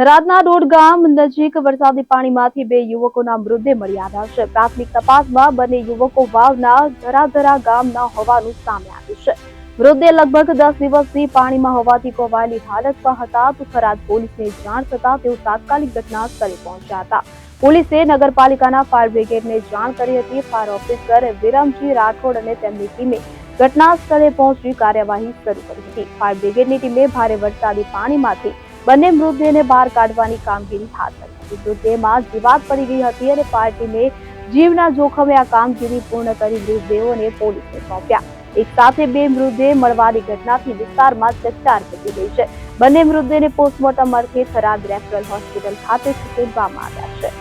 થરાદના ડોડ ગામ નજીક વરસાદી પાણીમાંથી બે યુવકોના મૃતદેહ મળી આવ્યા છે. પ્રાથમિક તપાસમાં બંને યુવકો વાવના ધરાધરા ગામના હોવાનું સામે આવ્યું છે. મૃતદેહ લગભગ 10 દિવસથી પાણીમાં હોવાથી કોવાયેલી હાલતમાં હતા. તો થરાદ પોલીસને જાણ થતાં તેઓ તાત્કાલિક ઘટના સ્થળે પહોંચ્યા હતા. પોલીસે નગરપાલિકાના ફાયર બ્રિગેડને જાણ કરી હતી. ફાયર ઓફિસર વિરમજી રાઠોડ અને તેમની ટીમે ઘટના સ્થળે પહોંચી કાર્યવાહી શરૂ કરી હતી. ફાયર બ્રિગેડની ટીમે ભારે વરસાદી પાણીમાંથી બંને મૃતદેહને બહાર કાઢવાની કામગીરી હાથ ધરી હતી. મૃતદેહમાં જીવાત પડી ગઈ હતી અને ફાયર ટીમે જીવના જોખમે આ કામગીરી પૂર્ણ કરી મૃતદેહોને પોલીસને સોંપ્યા. એક સાથે બે મૃતદેહ મળવાની ઘટનાથી વિસ્તારમાં ચકચાર મચી ગઈ છે. બંને મૃતદેહને પોસ્ટમોર્ટમ અર્થે થરાદ રેફરલ હોસ્પિટલ ખાતે ખસેડવામાં આવ્યા છે.